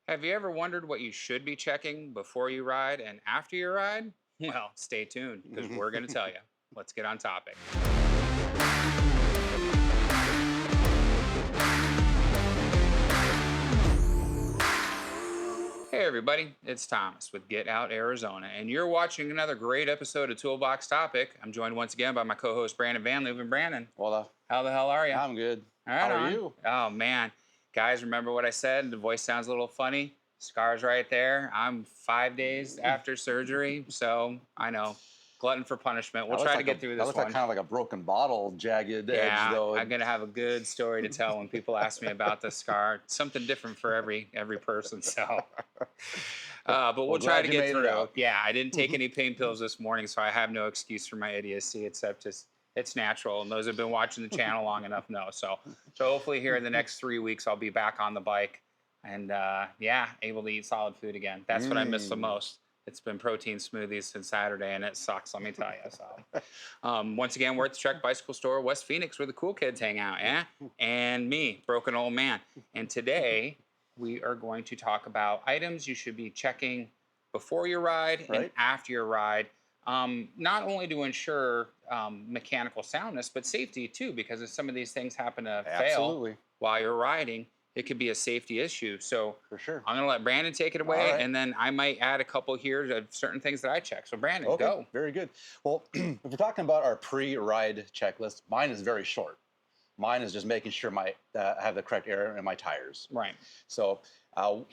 Have you ever wondered what you should be checking before you ride and after you ride? Well, stay tuned because we're going to tell you. Let's get on topic. Hey, everybody, it's Thomas with Get Out Arizona, and you're watching another great episode of Toolbox Topic. I'm joined once again by my co host, Brandon Van Leeuwen. Brandon, Well, how the hell are you? I'm good. Right How are on. you? Oh, man. Guys, remember what I said? The voice sounds a little funny. Scars right there. I'm 5 days after surgery, so I know. Glutton for punishment. We'll try to get through That this looks like one. kind of like a broken bottle, jagged edge, Yeah, though. I'm gonna have a good story to tell when people ask me about the scar. Something different for every person. So, but we'll Well, try to glad you get made it through. out. Yeah, I didn't take any pain pills this morning, so I have no excuse for my idiocy except just it's natural. And those who've been watching the channel long enough know. So hopefully here in the next 3 weeks, I'll be back on the bike and yeah, able to eat solid food again. That's what I miss the most. It's been protein smoothies since Saturday, and it sucks. Let me tell you. So, once again, we're at the Trek Bicycle Store, West Phoenix, where the cool kids hang out. Yeah, and me, broken old man. And today we are going to talk about items you should be checking before your ride and Right? after your ride. Not only to ensure mechanical soundness, but safety too, because if some of these things happen to fail Absolutely. while you're riding, it could be a safety issue. So For sure. I'm going to let Brandon take it All away, right. and then I might add a couple here of certain things that I check. So, Brandon, Okay. go. Very good. Well, if we're talking about our pre-ride checklist, mine is very short. Mine is just making sure I have the correct air in my tires. Right. So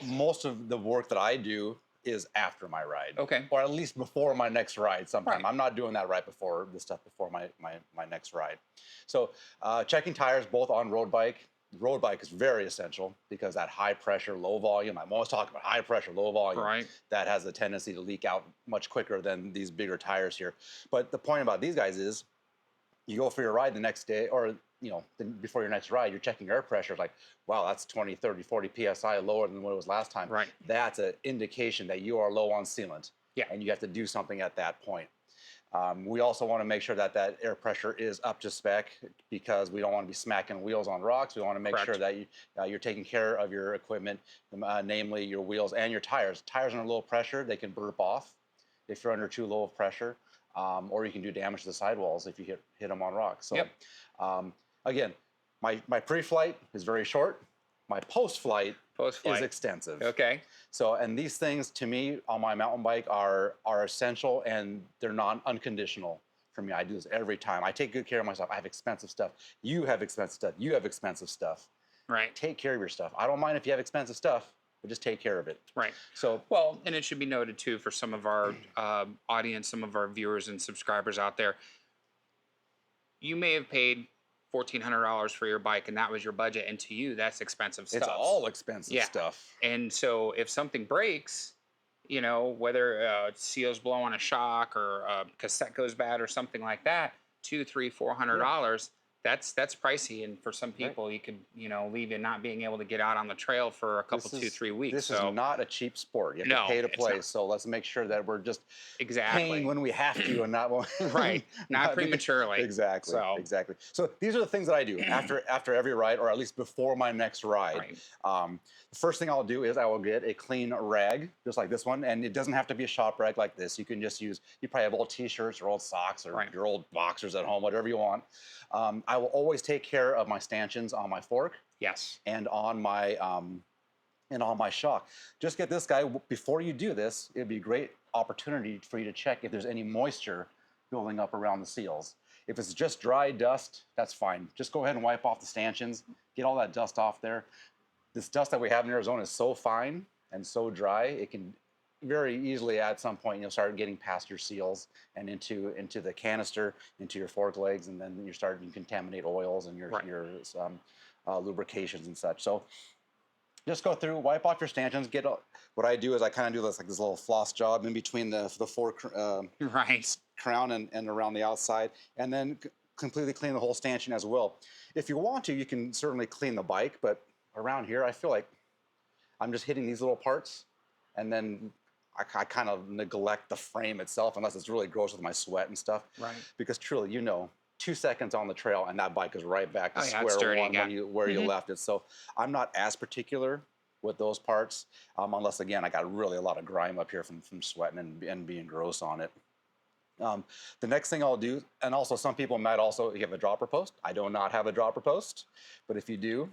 most of the work that I do is after my ride. Okay. Or at least before my next ride sometime. Right. I'm not doing that right before the stuff before my next ride. So checking tires both on road bike. Road bike is very essential because that high pressure, low volume, I'm always talking about high pressure, low volume, Right. that has a tendency to leak out much quicker than these bigger tires here. But the point about these guys is you go for your ride the next day or before your next ride, you're checking air pressure. Like, wow, that's 20, 30, 40 psi lower than what it was last time. Right. That's an indication that you are low on sealant. Yeah. And you have to do something at that point. We also want to make sure that air pressure is up to spec because we don't want to be smacking wheels on rocks. We want to make Correct. sure that you're taking care of your equipment, namely your wheels and your tires. Tires under low pressure, they can burp off if you're under too low of pressure, or you can do damage to the sidewalls if you hit them on rocks. So, again, my pre-flight is very short. My post-flight is extensive. Okay. So, and these things to me on my mountain bike are essential and they're not unconditional for me. I do this every time. I take good care of myself. I have expensive stuff. You have expensive stuff. You have expensive stuff. Right. Take care of your stuff. I don't mind if you have expensive stuff, but just take care of it. Right. So, Well, and it should be noted too for some of our audience, some of our viewers and subscribers out there. You may have paid $1,400 for your bike, and that was your budget. And to you, that's expensive stuff. it's all expensive Yeah. stuff. And so if something breaks, whether seals blow on a shock or a cassette goes bad or something like that, $200, $300, $400, that's pricey. And for some people, you could, leave you not being able to get out on the trail for a couple, 2-3 weeks. This is not a cheap sport. You have No, to pay to it's play. not. So let's make sure that we're just Exactly. paying when we have to and not when Right. Not prematurely. Exactly. So- Exactly. So these are the things that I do after every ride, or at least before my next ride. Right. The first thing I'll do is I will get a clean rag, just like this one, and it doesn't have to be a shop rag like this. You can just use. You probably have old T-shirts or old socks or Right. your old boxers at home, whatever you want. I will always take care of my stanchions on my fork Yes. and on my shock. Just get this guy before you do this. It'd be a great opportunity for you to check if there's any moisture building up around the seals. If it's just dry dust, that's fine. Just go ahead and wipe off the stanchions, get all that dust off there. This dust that we have in Arizona is so fine and so dry, it can very easily at some point you'll start getting past your seals and into the canister, into your fork legs, and then you're starting to contaminate oils and your lubrications and such. So just go through, wipe off your stanchions. What I do is I kind of do this little floss job in between the fork Right. crown and around the outside, and then completely clean the whole stanchion as well. If you want to, you can certainly clean the bike, but around here I feel like I'm just hitting these little parts, and then I kind of neglect the frame itself unless it's really gross with my sweat and stuff. Right. Because truly, 2 seconds on the trail and that bike is right back to Oh, yeah, it's square dirty one again. where you left it. So I'm not as particular with those parts, unless again I got really a lot of grime up here from sweating and being gross on it. The next thing I'll do, and also some people might also, you have a dropper post. I do not have a dropper post, but if you do,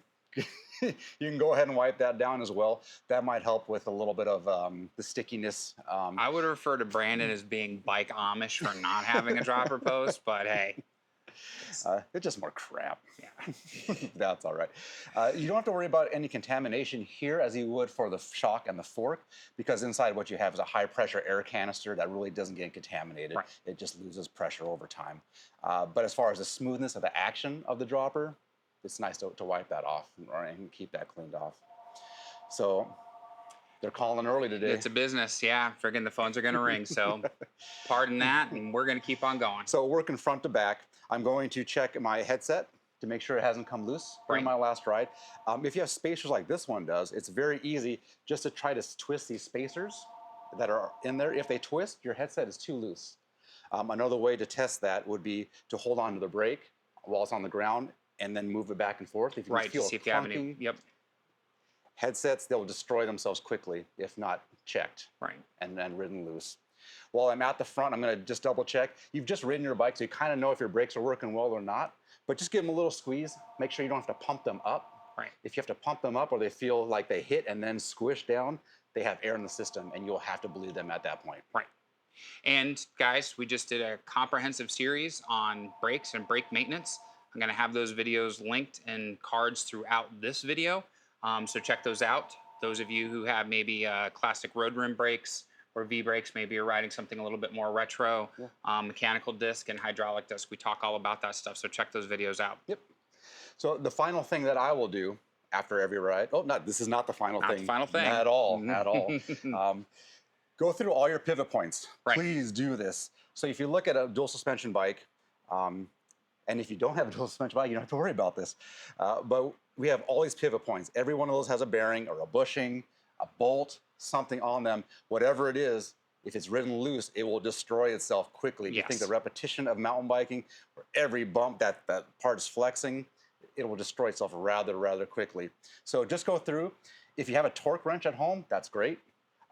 you can go ahead and wipe that down as well. That might help with a little bit of the stickiness. I would refer to Brandon as being bike Amish for not having a dropper post, but hey. It's just more crap. Yeah. That's all right. You don't have to worry about any contamination here as you would for the shock and the fork, because inside what you have is a high pressure air canister that really doesn't get contaminated. Right. It just loses pressure over time. But as far as the smoothness of the action of the dropper, it's nice to wipe that off and keep that cleaned off. So they're calling early today. It's a business, yeah. Friggin' the phones are gonna ring, so pardon that, and we're gonna keep on going. So working front to back, I'm going to check my headset to make sure it hasn't come loose during my last ride. If you have spacers like this one does, it's very easy just to try to twist these spacers that are in there. If they twist, your headset is too loose. Another way to test that would be to hold on to the brake while it's on the ground and then move it back and forth. If you feel see if you have any, headsets, they'll destroy themselves quickly if not checked and then ridden loose. While I'm at the front, I'm going to just double check. You've just ridden your bike, so you kind of know if your brakes are working well or not. But just give them a little squeeze. Make sure you don't have to pump them up. If you have to pump them up or they feel like they hit and then squish down, they have air in the system, and you'll have to bleed them at that point. And guys, we just did a comprehensive series on brakes and brake maintenance. I'm going to have those videos linked in cards throughout this video. So check those out. Those of you who have maybe classic road rim brakes or V-brakes, maybe you're riding something a little bit more retro, mechanical disc and hydraulic disc. We talk all about that stuff, so check those videos out. So the final thing that I will do after every ride, this is not the final thing. Not the final thing. At all, at all. Go through all your pivot points. Please do this. So if you look at a dual suspension bike, and if you don't have a dual suspension bike, you don't have to worry about this. But we have all these pivot points. Every one of those has a bearing or a bushing, a bolt, something on them. Whatever it is, if it's ridden loose, it will destroy itself quickly. You think the repetition of mountain biking, where every bump that part is flexing, it will destroy itself rather quickly. So just go through. If you have a torque wrench at home, that's great.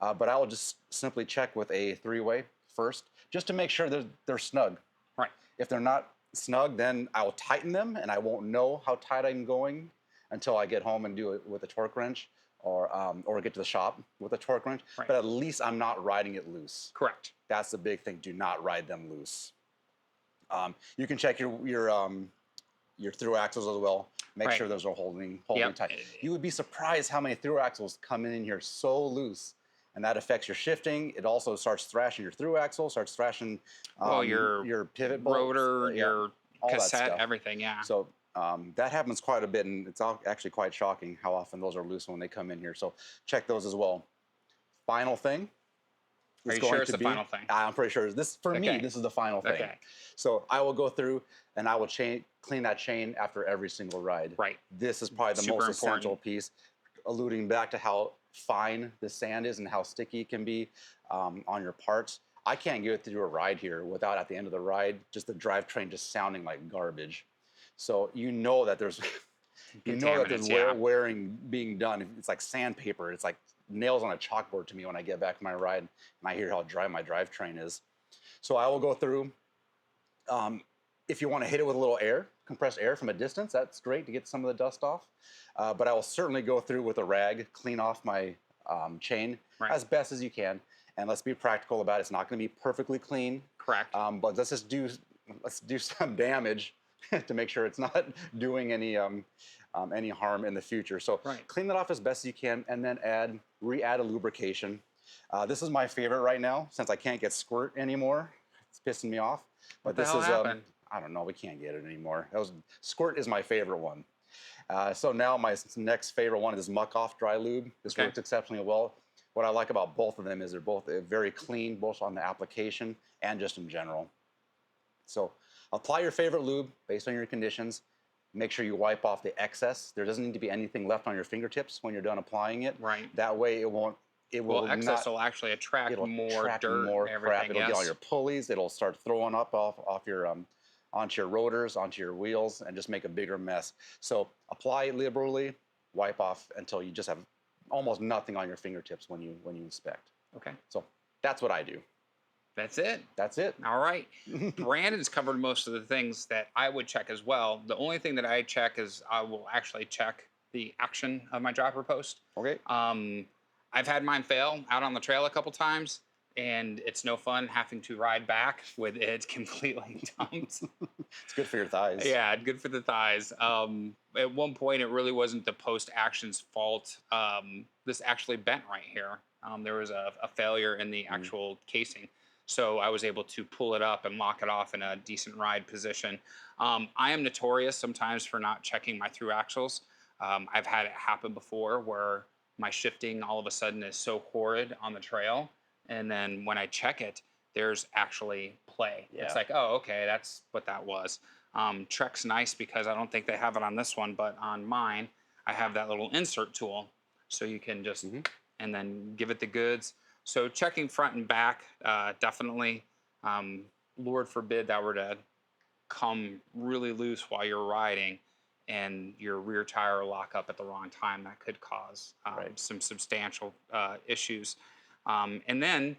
But I will just simply check with a 3-way first, just to make sure they're snug. If they're not snug, then I will tighten them, and I won't know how tight I'm going until I get home and do it with a torque wrench, or get to the shop with a torque wrench. But at least I'm not riding it loose. That's the big thing. Do not ride them loose. You can check your through axles as well. Make sure those are holding tight. You would be surprised how many through axles come in here so loose, and that affects your shifting. It also starts thrashing your through axle, starts thrashing your pivot bolts, rotor, your all cassette, everything. So that happens quite a bit, and it's actually quite shocking how often those are loose when they come in here. So check those as well. Final thing. Are you sure it's the final thing? I'm pretty sure. For me, this is the final thing. So I will go through and I will clean that chain after every single ride. This is probably the most essential piece, alluding back to how fine the sand is and how sticky it can be on your parts. I can't get through a ride here without, at the end of the ride, just the drivetrain just sounding like garbage. So you know that there's wearing being done. It's like sandpaper. It's like nails on a chalkboard to me when I get back to my ride and I hear how dry my drivetrain is. So I will go through. If you want to hit it with a little air, compressed air from a distance, that's great to get some of the dust off. But I will certainly go through with a rag, clean off my chain as best as you can. And let's be practical about it. It's not going to be perfectly clean. But let's do some damage to make sure it's not doing any harm in the future. So clean that off as best as you can, and then re-add a lubrication. This is my favorite right now, since I can't get squirt anymore. It's pissing me off. But this is I don't know, we can't get it anymore. Squirt is my favorite one. So now my next favorite one is Muck Off Dry Lube. This works exceptionally well. What I like about both of them is they're both very clean, both on the application and just in general. So apply your favorite lube based on your conditions. Make sure you wipe off the excess. There doesn't need to be anything left on your fingertips when you're done applying it. That way it won't. Excess will actually attract more dirt, more crap. It'll get yes. on your pulleys. It'll start throwing up off your onto your rotors, onto your wheels, and just make a bigger mess. So apply it liberally, wipe off until you just have almost nothing on your fingertips when you inspect. Okay. So that's what I do. That's it. That's it. All right. Brandon's covered most of the things that I would check as well. The only thing that I check is I will actually check the action of my dropper post. Okay. I've had mine fail out on the trail a couple times, and it's no fun having to ride back with it completely dumped. It's good for your thighs. Yeah, good for the thighs. At one point, it really wasn't the post action's fault. This actually bent right here. There was a failure in the actual casing. So I was able to pull it up and lock it off in a decent ride position. I am notorious sometimes for not checking my through axles. I've had it happen before where my shifting all of a sudden is so horrid on the trail. And then when I check it, there's actually play. Yeah. It's like, oh, okay, that's what that was. Trek's nice because I don't think they have it on this one, but on mine, I have that little insert tool. So you can just, and then give it the goods. So checking front and back, definitely. Lord forbid that were to come really loose while you're riding and your rear tire lock up at the wrong time. That could cause some substantial issues. And then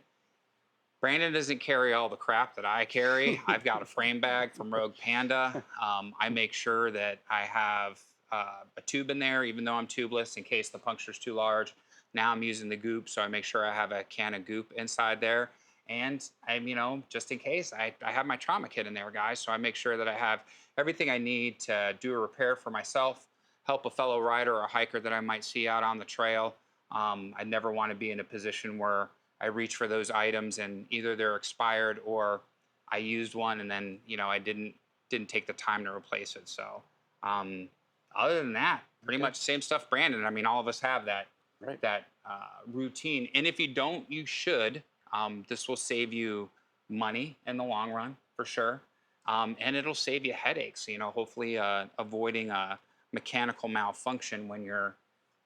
Brandon doesn't carry all the crap that I carry. I've got a frame bag from Rogue Panda. I make sure that I have a tube in there, even though I'm tubeless, in case the puncture's too large. Now I'm using the goop, so I make sure I have a can of goop inside there. And I'm, just in case, I have my trauma kit in there, guys. So I make sure that I have everything I need to do a repair for myself, help a fellow rider or hiker that I might see out on the trail. I never want to be in a position where I reach for those items and either they're expired or I used one and then, I didn't take the time to replace it. So other than that, pretty much same stuff, Brandon. I mean, all of us have that. Right. That routine. And if you don't, you should. This will save you money in the long run, for sure. And it'll save you headaches, hopefully avoiding a mechanical malfunction when you're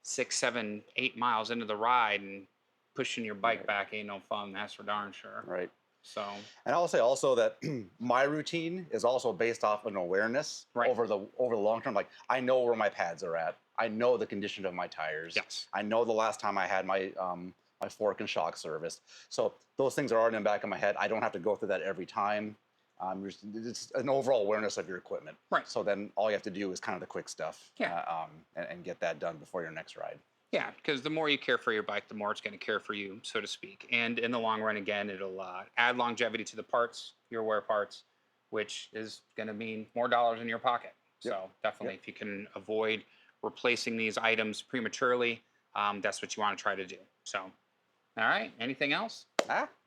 6, 7, 8 miles into the ride and pushing your bike back ain't no fun. That's for darn sure. Right. So. And I'll say also that my routine is also based off an awareness over the long term. Like I know where my pads are at. I know the condition of my tires. Yes. I know the last time I had my my fork and shock serviced. So those things are already in the back of my head. I don't have to go through that every time. It's an overall awareness of your equipment. Right. So then all you have to do is kind of the quick stuff. Yeah. And get that done before your next ride. Yeah, because the more you care for your bike, the more it's going to care for you, so to speak. And in the long run, again, it'll add longevity to the parts, your wear parts, which is going to mean more dollars in your pocket. Yep. So definitely, if you can avoid replacing these items prematurely, that's what you want to try to do. So, all right, anything else?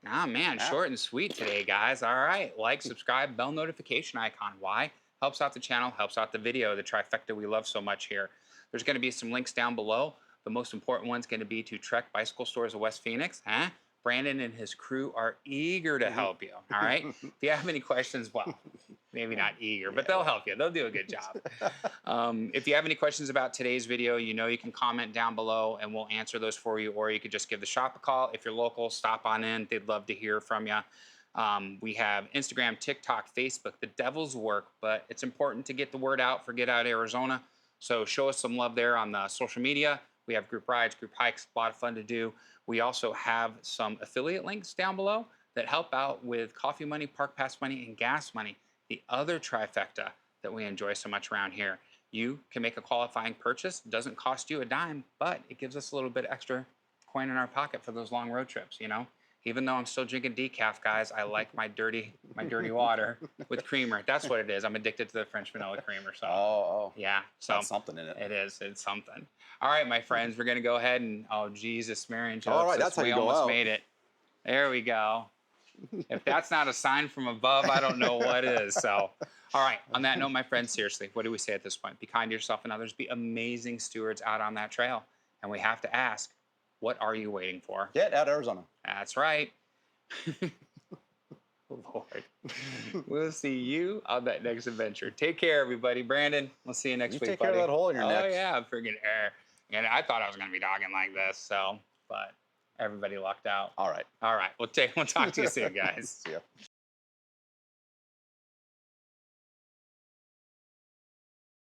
Man, short and sweet today, guys. All right, like, subscribe, bell notification icon. Why? Helps out the channel, helps out the video, the trifecta we love so much here. There's going to be some links down below. The most important one's going to be to Trek Bicycle Stores of West Phoenix. Brandon and his crew are eager to help you. All right. If you have any questions, well, maybe not eager, but they'll help you. They'll do a good job. If you have any questions about today's video, you can comment down below and we'll answer those for you. Or you could just give the shop a call. If you're local, stop on in. They'd love to hear from you. We have Instagram, TikTok, Facebook, the devil's work, but it's important to get the word out for Get Out Arizona. So show us some love there on the social media. We have group rides, group hikes, a lot of fun to do. We also have some affiliate links down below that help out with coffee money, park pass money, and gas money. The other trifecta that we enjoy so much around here. You can make a qualifying purchase. It doesn't cost you a dime, but it gives us a little bit extra coin in our pocket for those long road trips, Even though I'm still drinking decaf, guys, I like my dirty water with creamer. That's what it is. I'm addicted to the French vanilla creamer. So, yeah. So that's something in it. It is. It's something. All right, my friends, we're gonna go ahead and Jesus, Mary and Joseph. All right, that's how you go out. We almost made it. There we go. If that's not a sign from above, I don't know what is. So, all right. On that note, my friends, seriously, what do we say at this point? Be kind to yourself and others. Be amazing stewards out on that trail. And we have to ask, what are you waiting for? Get out Arizona. That's right. Lord. We'll see you on that next adventure. Take care, everybody. Brandon, we'll see you next week, take care of that hole in your neck. Oh, yeah. Friggin' air. And I thought I was going to be dogging like this, but everybody lucked out. All right. All right. We'll talk to you soon, guys. See ya.